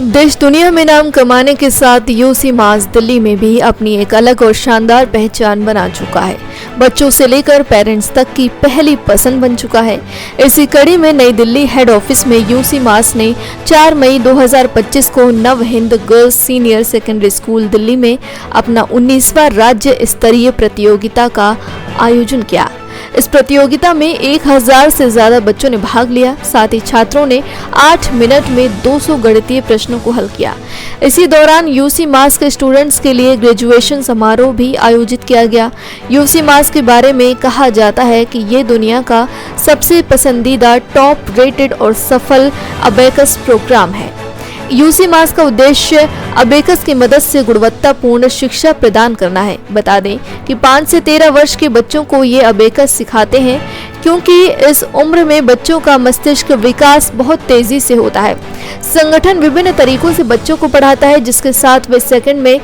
देश दुनिया में नाम कमाने के साथ यूसी मास दिल्ली में भी अपनी एक अलग और शानदार पहचान बना चुका है। बच्चों से लेकर पेरेंट्स तक की पहली पसंद बन चुका है। इसी कड़ी में नई दिल्ली हेड ऑफिस में यूसी मास ने 4 मई 2025 को नव Hind girls senior secondary school Delhi में अपना 19वां राज्य स्तरीय प्रतियोगिता का आयोजन किया। इस प्रतियोगिता में 1000 से ज्यादा बच्चों ने भाग लिया। साथ ही छात्रों ने 8 मिनट में 200 गणितीय प्रश्नों को हल किया। इसी दौरान यूसी मास के स्टूडेंट्स के लिए ग्रेजुएशन समारोह भी आयोजित किया गया। यूसी मास के बारे में कहा जाता है कि ये दुनिया का सबसे पसंदीदा टॉप रेटेड और सफल अबेकस प्रोग्राम है। यूसी मास का उद्देश्य अबेकस की मदद से गुणवत्तापूर्ण शिक्षा प्रदान करना है। बता दें कि 5 से 13 वर्ष के बच्चों को ये अबेकस सिखाते हैं, क्योंकि इस उम्र में बच्चों का मस्तिष्क विकास बहुत तेजी से होता है। संगठन विभिन्न तरीकों से बच्चों को पढ़ाता है, जिसके साथ वे सेकंड में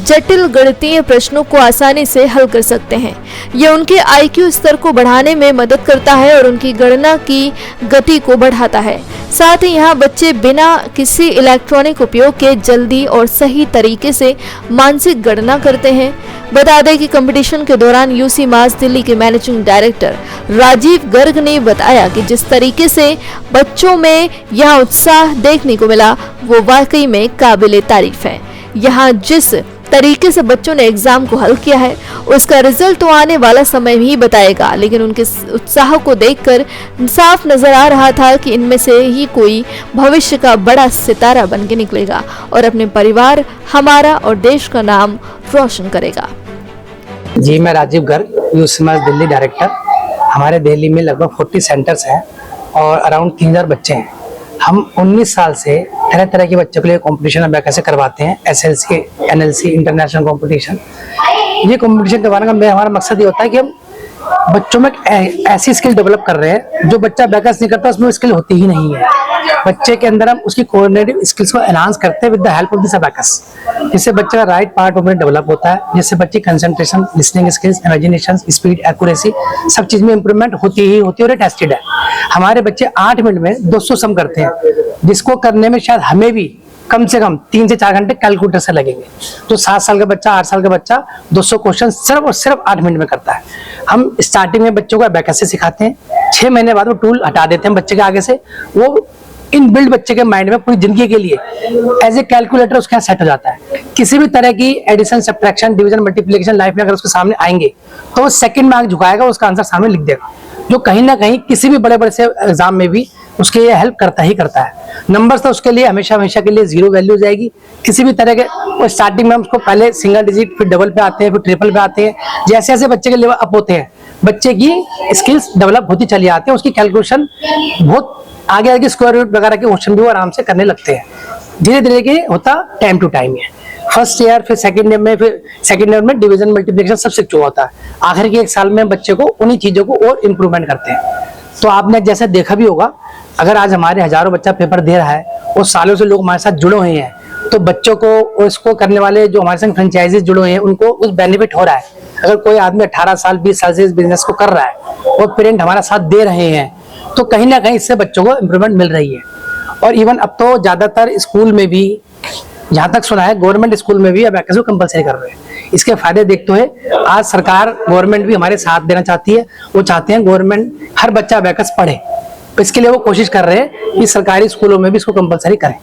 जटिल गणितीय प्रश्नों को आसानी से हल कर सकते हैं। यह उनके आईक्यू स्तर को बढ़ाने में मदद करता है और उनकी गणना की गति को बढ़ाता है। साथ ही यहाँ बच्चे बिना किसी इलेक्ट्रॉनिक उपयोग के जल्दी और सही तरीके से मानसिक गणना करते हैं। बता दें कि कंपटीशन के दौरान यूसी मास दिल्ली के मैनेजिंग डायरेक्टर राजीव गर्ग ने बताया कि जिस तरीके से बच्चों में यह उत्साह देखने को मिला वो वाकई में काबिले तारीफ है। यहाँ जिस तरीके से बच्चों ने एग्जाम को हल किया है उसका रिजल्ट तो आने वाला समय ही बताएगा, लेकिन उनके उत्साह को देखकर साफ नजर आ रहा था कि इनमें से ही कोई भविष्य का बड़ा सितारा बन के निकलेगा और अपने परिवार, हमारा और देश का नाम रोशन करेगा। जी, मैं राजीव गर्ग, यूसी मास दिल्ली डायरेक्टर। हमारे दिल्ली में लगभग 40 सेंटर्स हैं और अराउंड 3000 बच्चे हैं। हम 19 साल से तरह तरह के बच्चों के लिए कंपटीशन अबेकस से करवाते हैं। SLC, NLC, international competition. ये कंपटीशन करवाने का हमारा मकसद ये होता है कि हम बच्चों में ऐसी स्किल डेवलप कर रहे हैं जो बच्चा अबेकस नहीं करता उसमें स्किल होती ही नहीं है। बच्चे के अंदर हम उसकी कोऑर्डिनेटिव स्किल्स को एनहांस करते हैं with the help of this abacus, जिससे बच्चे का राइट पार्ट ऑफ डेवलप होता है, जिससे बच्चे concentration, listening skills, imagination, speed, accuracy सब चीज में इंप्रूवमेंट होती ही होती है और टेस्टेड है। हमारे बच्चे 8 मिनट में 200 सम करते हैं, जिसको करने में शायद हमें भी कम से कम 3 से 4 घंटे कैलकुलेटर से लगेंगे। तो 7 साल का बच्चा, 8 साल का बच्चा 200 क्वेश्चन सिर्फ और सिर्फ 8 मिनट में करता है। हम स्टार्टिंग में बच्चों को अबेकस से सिखाते हैं। 6 महीने बाद वो टूल हटा देते हैं बच्चे के आगे से। वो इन बिल्ड बच्चे के माइंड में पूरी जिंदगी के लिए एज ए कैलकुलेटर उसके यहाँ सेट हो जाता है। किसी भी तरह की addition, subtraction, division, multiplication life में अगर उसके सामने आएंगे तो वो सेकंड में आंख झुकाएगा, उसका आंसर सामने लिख देगा, जो कहीं ना कहीं किसी भी बड़े बड़े से एग्जाम में भी उसके ये हेल्प करता ही करता है। नंबर्स तो उसके लिए हमेशा के लिए 0 वैल्यू जाएगी। किसी भी तरह के वो स्टार्टिंग में हम उसको पहले सिंगल डिजिट, फिर डबल पे आते हैं, फिर ट्रिपल पे आते हैं। जैसे जैसे बच्चे के लेवल अप होते हैं बच्चे की स्किल्स डेवलप होती चली आती है। उसकी कैलकुलेशन बहुत आगे आगे स्क्वायर रूट वगैरह के क्वेश्चन भी वो आराम से करने लगते हैं। धीरे धीरे के होता टाइम टू टाइम है। फर्स्ट ईयर, फिर सेकंड ईयर में डिवीजन, मल्टीप्लिकेशन सब सीख चुका होता है। आखिर के 1 साल में बच्चे को उन्हीं चीजों को और इम्प्रूवमेंट करते हैं। तो आपने जैसे देखा भी होगा, अगर आज हमारे हजारों बच्चा पेपर दे रहा है और सालों से लोग हमारे साथ जुड़े हुए हैं, तो बच्चों को और इसको करने वाले जो हमारे संग फ्रेंचाइजीज जुड़े हुए हैं उनको उस बेनिफिट हो रहा है। अगर कोई आदमी 18 साल 20 साल से इस बिजनेस को कर रहा है और पेरेंट हमारा साथ दे रहे हैं, तो कहीं ना कहीं इससे बच्चों को इम्प्रूवमेंट मिल रही है। और इवन अब तो ज्यादातर स्कूल में भी, जहाँ तक सुना है, गवर्नमेंट स्कूल में भी अबेकस को कंपलसरी कर रहे हैं। इसके फायदे देखते हुए आज सरकार, गवर्नमेंट भी हमारे साथ देना चाहती है। वो चाहते हैं गवर्नमेंट हर बच्चा अबेकस पढ़े, तो इसके लिए वो कोशिश कर रहे हैं कि सरकारी स्कूलों में भी इसको कंपलसरी करें।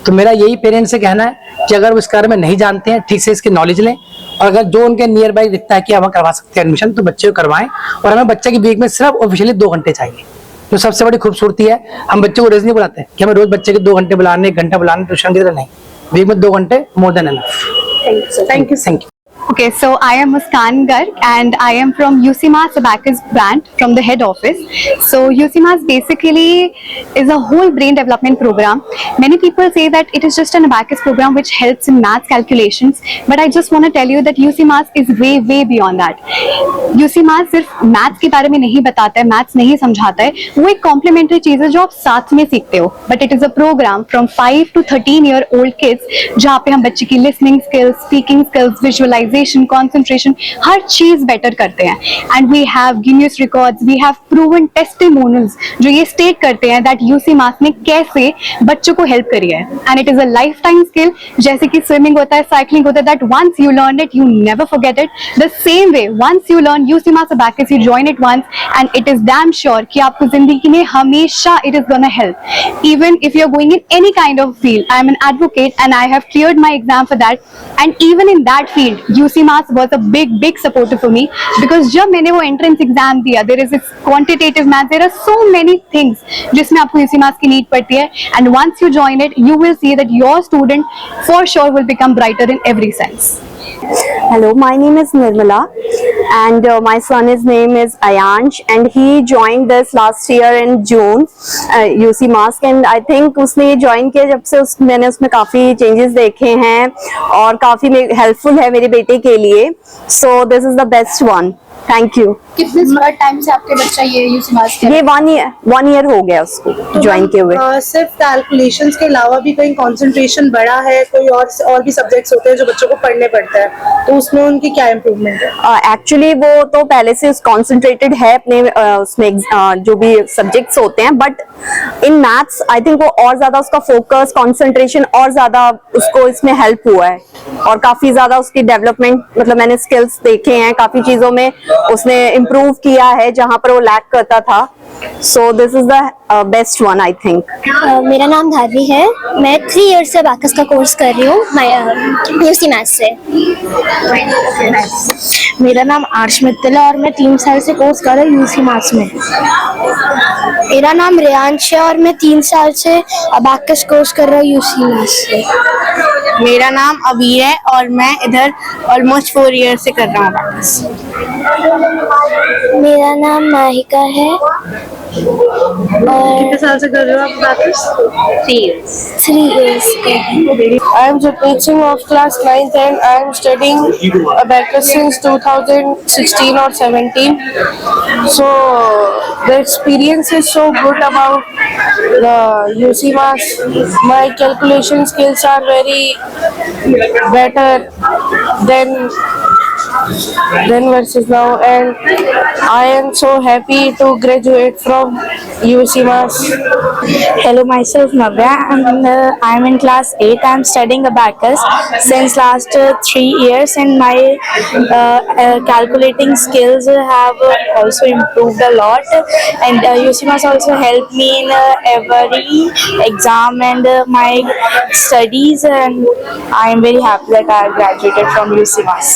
तो मेरा यही पेरेंट्स से कहना है कि अगर वो इस बारे में नहीं जानते हैं, ठीक से इसकी नॉलेज लें, और अगर जो उनके नियर बाई दिखता है कि हम करवा सकते हैं एडमिशन, तो बच्चे को करवाएं। और हमें बच्चे की वीक में सिर्फ ऑफिशियली 2 घंटे चाहिए, जो सबसे बड़ी खूबसूरती है। हम बच्चे को रोज नहीं बुलाते कि हमें रोज बच्चे के 2 घंटे बुलाने, 1 घंटा बुलाने, ट्यूशन की तरह नहीं। वीक में 2 घंटे more than enough. Thank you. Okay, so I am Muskan Garg and I am from UC Mass Abacus brand from the head office. So UC Mass basically is a whole brain development program. Many people say that it is just an abacus program which helps in maths calculations, but I just want to tell you that UC Mass is way beyond that. UCMAS सिर्फ maths के बारे में नहीं बताता है, maths नहीं समझाता है, वो एक कॉम्प्लीमेंट्री चीज है जो आप साथ में सीखते हो. But it is a program from 5 to 13 year old kids जहाँ पे हम बच्चे की listening skills, speaking skills, visualisation, concentration हर चीज बेटर करते हैं. And we have Guinness records, we have proven testimonials जो ये स्टेट करते हैं दैट यूसी मास ने कैसे बच्चों को हेल्प करी है. And it is a life time skill, जैसे कि स्विमिंग होता है, साइकिलिंग होता है, that once you learn it you never forget it. The same way once you learn UCMAS abacus you join it once and it is damn sure कि आपको जिंदगी में हमेशा it is gonna help. Even if you are going in any kind of field, I am an advocate and I have cleared my exam for that. And even in that field UCMAS was a big supporter for me, because जब मैंने वो entrance exam दिया, there is this quantitative math, there are so many things जिसमें आपको UCMAS की need पड़ती है. And once you join it, you will see that your student for sure will become brighter in every sense. Hello, my name is Nirmala and my son's name is Ayansh and he joined this last year in June, UC Mask, and I think उसने join किया जब से मैंने उसमें काफ़ी changes देखे हैं और काफ़ी helpful है मेरे बेटे के लिए. So this is the best one. Thank you. कितने टाइम से आपके बच्चा ये यूसी मास ये 1 year हो गया उसको ज्वाइन किए हुए. सिर्फ कैलकुलेशंस के अलावा भी कहीं कंसंट्रेशन बढ़ा है, कोई और भी सब्जेक्ट्स होते हैं जो बच्चों को पढ़ने पड़ते हैं, तो उसमें उनकी क्या इम्प्रूवमेंट है? एक्चुअली वो तो पहले से कॉन्सेंट्रेटेड है अपने उसमें जो भी सब्जेक्ट्स होते हैं, but in maths I think वो और ज्यादा उसका फोकस, कॉन्सेंट्रेशन और ज्यादा उसको इसमें हेल्प हुआ है और काफी ज्यादा उसकी डेवलपमेंट, मतलब मैंने स्किल्स देखे हैं, काफी चीजों में उसने इम्प्रूव किया है जहां पर वो लैक करता था. So this is the best one I think. मेरा नाम धारवी है. मैं 3 years से अबैकस का कोर्स कर रही हूँ यूसी मैथ्स से. मेरा नाम आर्श मित्तल है और मैं 3 साल से कोर्स कर रही हूँ यूसी मैथ्स में. मेरा नाम रियांश है और मैं 3 साल से अबैकस कोर्स कर रहा हूँ यूसी मैथ्स से. मेरा नाम अबीर है और मैं इधर ऑलमोस्ट 4 years से कर रहा हूँ अबैकस. मेरा नाम माहिका है और कितने साल से कर रहे हो आप अबैकस? 3 years का. I am Jagmeet Singh of class 9th and I am studying abacus since 2016 or 17. So the experience is so good about the UC Mass. My calculation skills are very better than versus now, and I am so happy to graduate from UC Mass. Hello, myself Navya and I am in class 8. I am studying abacus since last 3 years and my calculating skills have also improved a lot, and UC Mass also helped me in every exam and my studies, and I am very happy that I have graduated from UC Mass.